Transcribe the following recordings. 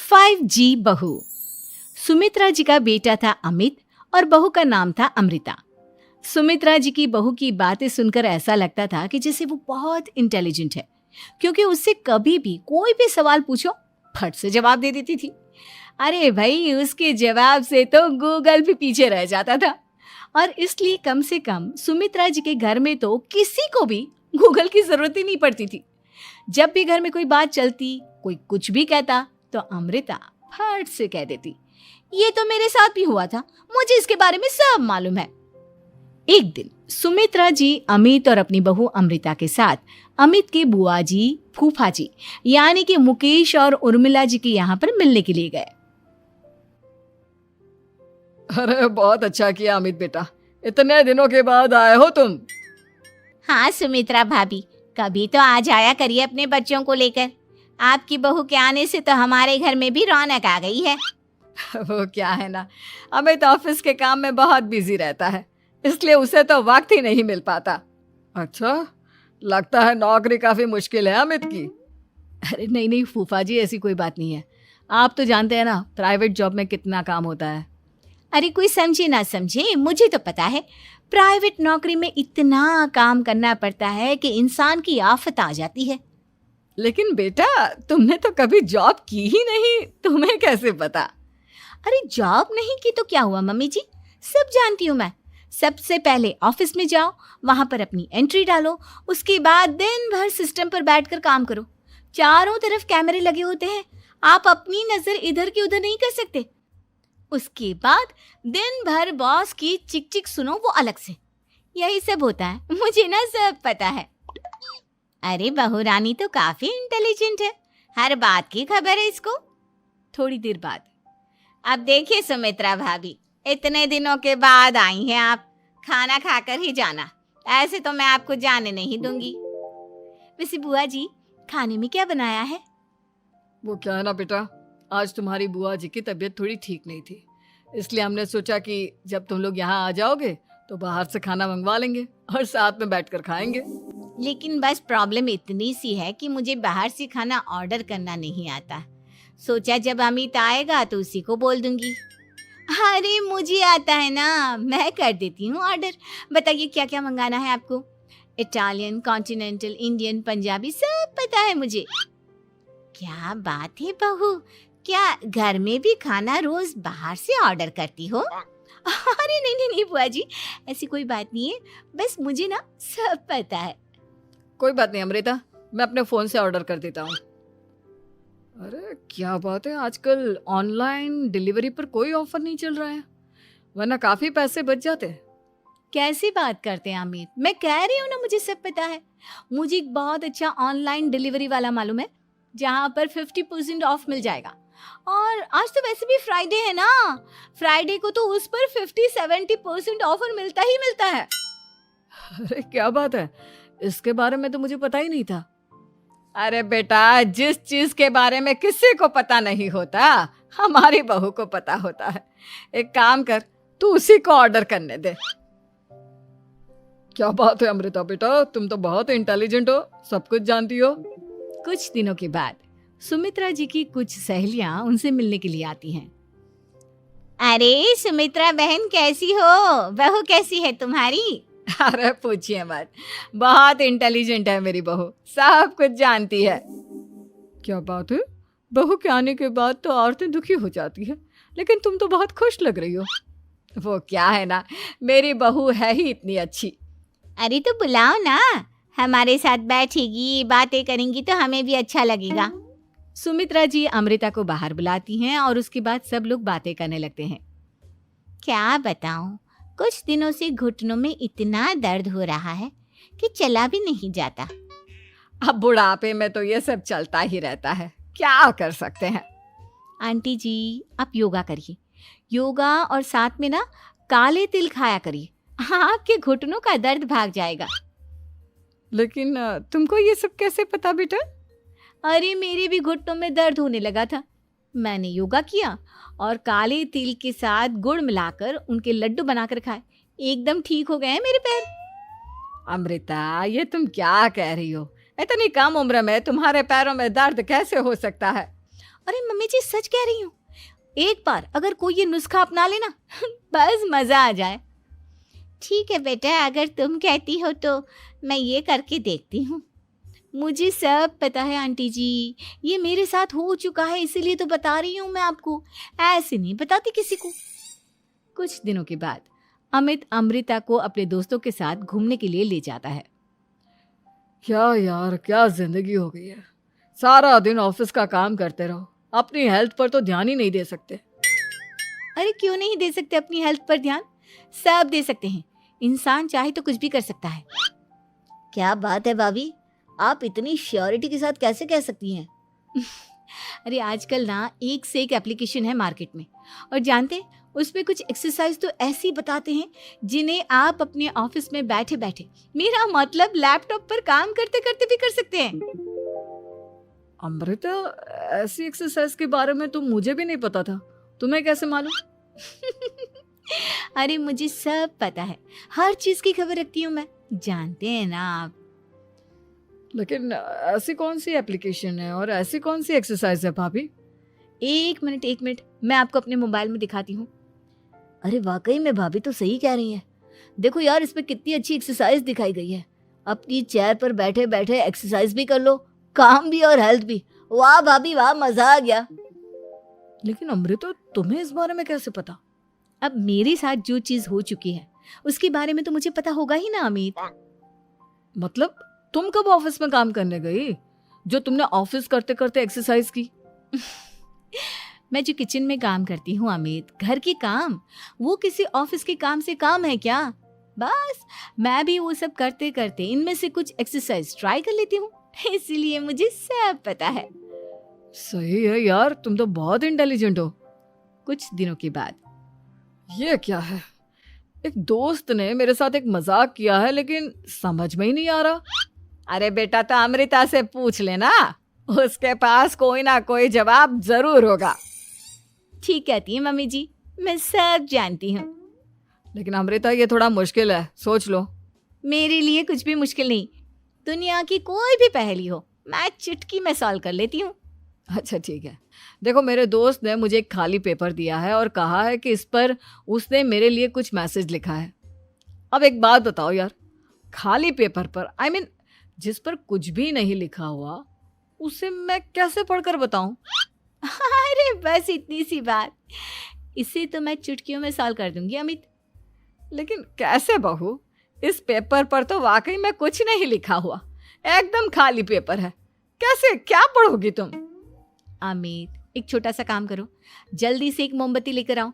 5G बहू। सुमित्रा जी का बेटा था अमित और बहू का नाम था अमृता। सुमित्रा जी की बहू की बातें सुनकर ऐसा लगता था कि जैसे वो बहुत इंटेलिजेंट है, क्योंकि उससे कभी भी कोई भी सवाल पूछो फट से जवाब दे देती थी। अरे भाई, उसके जवाब से तो गूगल भी पीछे रह जाता था। और इसलिए कम से कम सुमित्रा जी के घर में तो किसी को भी गूगल की जरूरत ही नहीं पड़ती थी। जब भी घर में कोई बात चलती, कोई कुछ भी कहता, तो अमृता फट से कह देती, ये तो मेरे साथ भी हुआ था, मुझे इसके बारे में सब मालूम है। एक दिन सुमित्रा जी अमित और अपनी बहू अमृता के साथ अमित के बुआ जी, फूफा जी यानी कि मुकेश और उर्मिला जी के यहाँ पर मिलने के लिए गए। अरे बहुत अच्छा किया अमित बेटा, इतने दिनों के बाद आए हो तुम। हाँ सुमित्रा भाभी, कभी तो आ जाया करिए अपने बच्चों को लेकर। आपकी बहू के आने से तो हमारे घर में भी रौनक आ गई है। वो क्या है ना, अमित ऑफिस के काम में बहुत बिजी रहता है, इसलिए उसे तो वक्त ही नहीं मिल पाता। अच्छा, लगता है नौकरी काफी मुश्किल है अमित की। अरे नहीं फूफा जी, ऐसी कोई बात नहीं है। आप तो जानते हैं ना प्राइवेट जॉब में कितना काम होता है। अरे कोई समझे ना समझे, मुझे तो पता है प्राइवेट नौकरी में इतना काम करना पड़ता है कि इंसान की आफत आ जाती है। लेकिन बेटा, तुमने तो कभी जॉब की ही नहीं, तुम्हें कैसे पता? अरे जॉब नहीं की तो क्या हुआ मम्मी जी, सब जानती हूँ मैं। सबसे पहले ऑफिस में जाओ, वहां पर अपनी एंट्री डालो, उसके बाद दिन भर सिस्टम पर बैठकर काम करो। चारों तरफ कैमरे लगे होते हैं, आप अपनी नजर इधर की उधर नहीं कर सकते। उसके बाद दिन भर बॉस की चिक चिक सुनो, वो अलग से। यही सब होता है, मुझे ना सब पता है। अरे बहू रानी तो काफी इंटेलिजेंट है, हर बात की खबर है इसको। थोड़ी देर बाद, अब देखिए सुमित्रा भाभी, इतने दिनों के बाद आई हैं आप, खाना खाकर ही जाना, ऐसे तो मैं आपको जाने नहीं दूंगी। वैसे बुआ जी, खाने में क्या बनाया है? वो क्या है ना बेटा, आज तुम्हारी बुआ जी की तबीयत थोड़ी ठीक नहीं थी, इसलिए हमने सोचा कि जब तुम लोग यहाँ आ जाओगे तो बाहर से खाना मंगवा लेंगे और साथ में बैठकर खाएंगे। लेकिन बस प्रॉब्लम इतनी सी है कि मुझे बाहर से खाना ऑर्डर करना नहीं आता। सोचा जब अमित आएगा तो उसी को बोल दूंगी। अरे मुझे आता है ना, मैं कर देती हूँ ऑर्डर। बताइए क्या क्या मंगाना है आपको? इटालियन, कॉन्टिनेंटल, इंडियन, पंजाबी, सब पता है मुझे। क्या बात है बहू, क्या घर में भी खाना रोज बाहर से ऑर्डर करती हो? अरे नहीं बुआ जी, ऐसी कोई बात नहीं है, बस मुझे ना सब पता है। कोई बात नहीं अमृता, मैं अपने फोन से ऑर्डर कर देता हूँ। अरे क्या बात है, आजकल ऑनलाइन डिलीवरी पर कोई ऑफर नहीं चल रहा है, वरना काफी पैसे बच जाते। कैसी बात करते हैं अमित, मैं कह रही हूँ ना मुझे सब पता है। मुझे एक बहुत अच्छा ऑनलाइन डिलीवरी वाला मालूम है, जहाँ पर 50% ऑफ मिल जाएगा। और आज तो वैसे भी फ्राइडे है ना, फ्राइडे को तो उस पर 50-70% ऑफर मिलता ही मिलता है। अरे क्या बात है, इसके बारे में तो मुझे पता ही नहीं था। अरे बेटा, जिस चीज के बारे में किसी को पता नहीं होता, हमारी बहू को पता होता है। एक काम कर, तू उसी को ऑर्डर करने दे। क्या बात है अमृता बेटा, तुम तो बहुत इंटेलिजेंट हो, सब कुछ जानती हो। कुछ दिनों के बाद सुमित्रा जी की कुछ सहेलियां उनसे मिलने के लिए आती हैं। अरे सुमित्रा बहन कैसी हो, बहू कैसी है तुम्हारी? अरे पूछिए मत, बहुत इंटेलिजेंट है मेरी बहू, सब कुछ जानती है। क्या बात है, बहू के आने के बाद तो औरतें दुखी हो जाती है, लेकिन तुम तो बहुत खुश लग रही हो। वो क्या है ना, मेरी बहू है ही इतनी अच्छी। अरे तो बुलाओ ना, हमारे साथ बैठेगी, बातें करेंगी तो हमें भी अच्छा लगेगा। सुमित्रा जी अमृता को बाहर बुलाती हैं और उसके बाद सब लोग बातें करने लगते हैं। क्या बताऊं, कुछ दिनों से घुटनों में इतना दर्द हो रहा है कि चला भी नहीं जाता। अब बुढ़ापे में तो ये सब चलता ही रहता है, क्या कर सकते हैं। आंटी जी, आप योगा करिए, योगा और साथ में ना काले तिल खाया करिए, आपके घुटनों का दर्द भाग जाएगा। लेकिन तुमको ये सब कैसे पता बेटा? अरे मेरे भी घुटनों में दर्द होने लगा था, मैंने योगा किया और काले तिल के साथ गुड़ मिलाकर उनके लड्डू बनाकर खाए, एकदम ठीक हो गए हैं मेरे पैर। अमृता, ये तुम क्या कह रही हो? इतनी कम उम्र में तुम्हारे पैरों में दर्द कैसे हो सकता है? अरे मम्मी जी सच कह रही हूँ, एक बार अगर कोई ये नुस्खा अपना लेना बस मजा आ जाए। ठीक है बेटा, अगर तुम कहती हो तो मैं ये करके देखती हूँ। मुझे सब पता है आंटी जी, ये मेरे साथ हो चुका है, इसीलिए तो बता रही हूँ मैं आपको, ऐसे नहीं बताती किसी को। कुछ दिनों के बाद अमित अमृता को अपने दोस्तों के साथ घूमने के लिए ले जाता है। क्या यार, क्या जिंदगी हो गई है। सारा दिन ऑफिस का काम करते रहो, अपनी हेल्थ पर तो ध्यान ही नहीं दे सकते। अरे क्यों नहीं दे सकते अपनी हेल्थ पर ध्यान? सब दे सकते हैं, इंसान चाहे तो कुछ भी कर सकता है। क्या बात है भाभी, आप इतनी श्योरिटी के साथ कैसे कह सकती हैं? अरे आजकल ना एक से एक एप्लीकेशन है मार्केट में, और जानते हैं उसमें कुछ एक्सरसाइज तो ऐसी बताते हैं जिन्हें आप अपने ऑफिस में बैठे बैठे, मेरा मतलब लैपटॉप पर काम करते करते भी कर सकते हैं। अमृता, ऐसी एक्सरसाइज के बारे में तो मुझे भी नहीं पता था, तुम्हें कैसे मालूम? अरे मुझे सब पता है, हर चीज की खबर रखती हूँ मैं, जानते हैं ना आप। लेकिन ऐसी कौन सी एप्लीकेशन है और ऐसी कौन सी एक्सरसाइज है भाभी? एक मिनट, मैं आपको अपने मोबाइल में दिखाती हूँ। अरे वाकई में भाभी तो सही कह रही हैं। देखो यार, इसमें कितनी अच्छी एक्सरसाइज दिखाई गई है। अपनी चेयर पर बैठे बैठे एक्सरसाइज भी कर लो, काम भी और हेल्थ भी। वाह भाभी वाह, मजा आ गया। लेकिन अमृता, तुम्हें इस बारे में कैसे पता? अब मेरे साथ जो चीज हो चुकी है उसके बारे में तो मुझे पता होगा ही ना अमित। मतलब तुम कब ऑफिस में काम करने गई जो तुमने ऑफिस करते करते एक्सरसाइज की? मैं जो किचन में काम करती हूँ अमित, घर के काम, वो किसी ऑफिस के काम से काम है क्या? बस मैं भी वो सब करते करते इनमें से कुछ एक्सरसाइज ट्राई कर लेती हूँ, इसीलिए मुझे सब पता है। सही है यार, तुम तो बहुत इंटेलिजेंट हो। कुछ दिनों के बाद ये क्या है? एक दोस्त ने मेरे साथ एक मजाक किया है, लेकिन समझ में ही नहीं आ रहा। अरे बेटा, तो अमृता से पूछ लेना, उसके पास कोई ना कोई जवाब जरूर होगा। ठीक कहती है मम्मी जी, मैं सब जानती हूँ। लेकिन अमृता, ये थोड़ा मुश्किल है, सोच लो। मेरे लिए कुछ भी मुश्किल नहीं, दुनिया की कोई भी पहेली हो मैं चुटकी में सॉल्व कर लेती हूँ। अच्छा ठीक है, देखो मेरे दोस्त ने मुझे एक खाली पेपर दिया है और कहा है कि इस पर उसने मेरे लिए कुछ मैसेज लिखा है। अब एक बात बताओ यार, खाली पेपर पर, I mean, जिस पर कुछ भी नहीं लिखा हुआ, उसे मैं कैसे पढ़कर बताऊं? अरे बस इतनी सी बात, इसे तो मैं चुटकियों में सॉल्व कर दूंगी अमित। लेकिन कैसे बहू? इस पेपर पर तो वाकई में कुछ नहीं लिखा हुआ, एकदम खाली पेपर है, कैसे, क्या पढ़ोगी तुम? अमित, एक छोटा सा काम करो, जल्दी से एक मोमबत्ती लेकर आओ।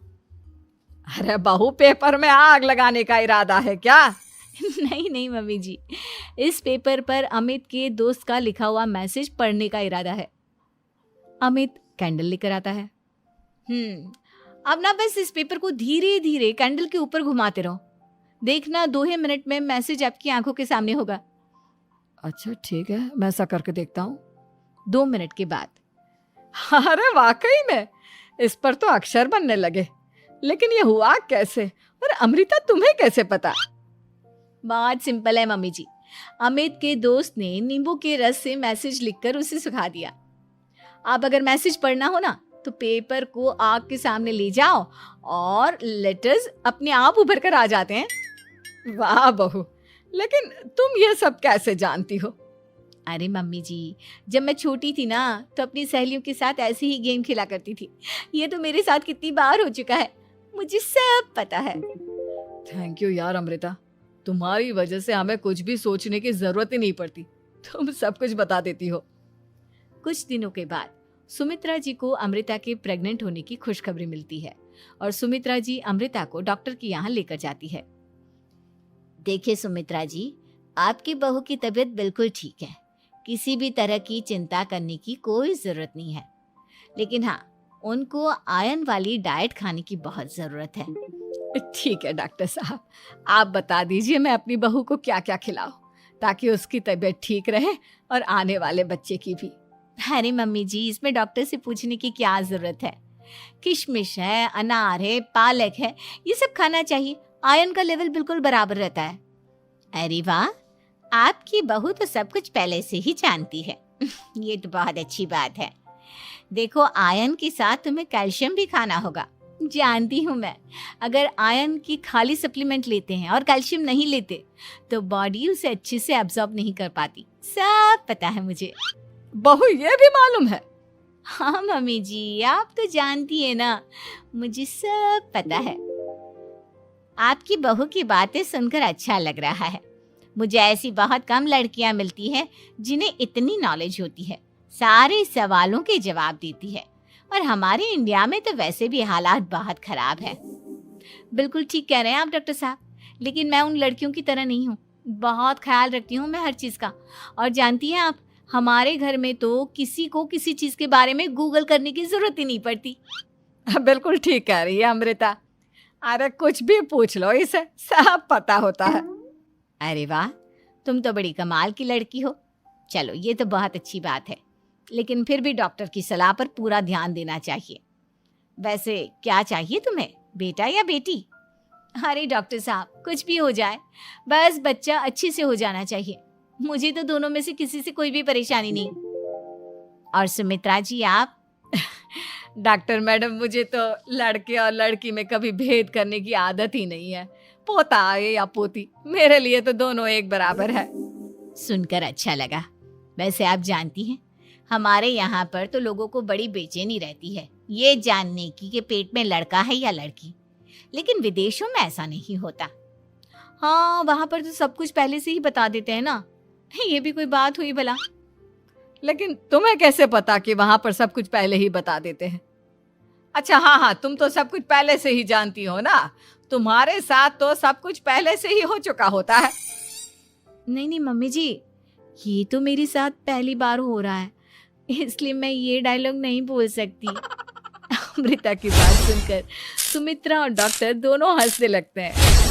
अरे बहू, पेपर में आग लगाने का इरादा है क्या? नहीं मम्मी जी, इस पेपर पर अमित के दोस्त का लिखा हुआ मैसेज पढ़ने का इरादा है। अमित कैंडल लेकर आता है। अब ना बस इस पेपर को धीरे धीरे कैंडल के ऊपर घुमाते रहो, देखना 2 ही मिनट में मैसेज आपकी आंखों के सामने होगा। अच्छा ठीक है, मैं ऐसा करके देखता हूँ। 2 मिनट के बाद, अरे वाकई में इस पर तो अक्षर बनने लगे, लेकिन ये हुआ कैसे? और अमृता, तुम्हें कैसे पता? बहुत सिंपल है मम्मी जी, अमित के दोस्त ने नींबू के रस से मैसेज लिखकर उसे सुखा दिया। अब अगर मैसेज पढ़ना हो ना तो पेपर को आग के सामने ले जाओ और लेटर्स अपने आप उभर कर आ जाते हैं। वाह बहू, लेकिन तुम ये सब कैसे जानती हो? अरे मम्मी जी, जब मैं छोटी थी ना तो अपनी सहेलियों के साथ ऐसे ही गेम खेला करती थी। ये तो मेरे साथ कितनी बार हो चुका है, मुझे सब पता है। थैंक यू यार अमृता, तुम्हारी वजह से हमें कुछ भी सोचने की जरूरत ही नहीं पड़ती, तुम सब कुछ बता देती हो। कुछ दिनों के बाद सुमित्रा जी को अमृता के प्रेग्नेंट होने की खुशखबरी मिलती है और सुमित्रा जी अमृता को डॉक्टर के यहाँ लेकर जाती है। देखिए सुमित्रा जी, आपकी बहू की तबीयत बिल्कुल ठीक है, किसी भी तरह की चिंता करने की कोई जरूरत नहीं है, लेकिन हाँ, उनको आयरन वाली डाइट खाने की बहुत जरूरत है। ठीक है डॉक्टर साहब, आप बता दीजिए मैं अपनी बहू को क्या क्या खिलाऊं ताकि उसकी तबीयत ठीक रहे और आने वाले बच्चे की भी। अरे मम्मी जी, इसमें डॉक्टर से पूछने की क्या जरूरत है, किशमिश है, अनार है, पालक है, ये सब खाना चाहिए, आयरन का लेवल बिल्कुल बराबर रहता है। अरे वाह, आपकी बहू तो सब कुछ पहले से ही जानती है। ये तो बहुत अच्छी बात है। देखो, आयरन के साथ तुम्हें कैल्शियम भी खाना होगा। जानती हूँ मैं, अगर आयरन की खाली सप्लीमेंट लेते हैं और कैल्शियम नहीं लेते तो बॉडी उसे अच्छे से एब्जॉर्ब नहीं कर पाती। सब पता है मुझे। बहू ये भी मालूम है? हाँ मम्मी जी, आप तो जानती है ना, मुझे सब पता है। आपकी बहू की बातें सुनकर अच्छा लग रहा है। मुझे ऐसी बहुत कम लड़कियां मिलती हैं जिन्हें इतनी नॉलेज होती है, सारे सवालों के जवाब देती है। और हमारे इंडिया में तो वैसे भी हालात बहुत खराब है। बिल्कुल ठीक कह रहे हैं आप डॉक्टर साहब, लेकिन मैं उन लड़कियों की तरह नहीं हूँ। बहुत ख्याल रखती हूँ मैं हर चीज़ का। और जानती हैं आप, हमारे घर में तो किसी को किसी चीज़ के बारे में गूगल करने की ज़रूरत ही नहीं पड़ती। बिल्कुल ठीक कह रही है अमृता। अरे कुछ भी पूछ लो इसे, सब पता होता है। अरे वाह, तुम तो बड़ी कमाल की लड़की हो। चलो, ये तो बहुत अच्छी बात है, लेकिन फिर भी डॉक्टर की सलाह पर पूरा ध्यान देना चाहिए। वैसे क्या चाहिए तुम्हें, बेटा या बेटी? अरे डॉक्टर साहब, कुछ भी हो जाए, बस बच्चा अच्छे से हो जाना चाहिए। मुझे तो दोनों में से किसी से कोई भी परेशानी नहीं। और सुमित्रा जी, आप? डॉक्टर मैडम, मुझे तो लड़के और लड़की में कभी भेद करने की आदत ही नहीं है। पोता आए या पोती, मेरे लिए तो दोनों एक बराबर है। सुनकर अच्छा लगा। वैसे आप जानती हैं, हमारे यहाँ पर तो लोगों को बड़ी बेचैनी रहती है ये जानने की कि पेट में लड़का है या लड़की, लेकिन विदेशों में ऐसा नहीं होता। हाँ, वहाँ पर तो सब कुछ पहले से ही बता देते हैं ना। ये भी कोई बात हुई भला? लेकिन तुम्हें कैसे पता कि वहां पर सब कुछ पहले ही बता देते हैं? अच्छा हाँ, तुम तो सब कुछ पहले से ही जानती हो ना। तुम्हारे साथ तो सब कुछ पहले से ही हो चुका होता है। नहीं मम्मी जी, ये तो मेरे साथ पहली बार हो रहा है, इसलिए मैं ये डायलॉग नहीं बोल सकती। अमृता की बात सुनकर सुमित्रा और डॉक्टर दोनों हंसने लगते हैं।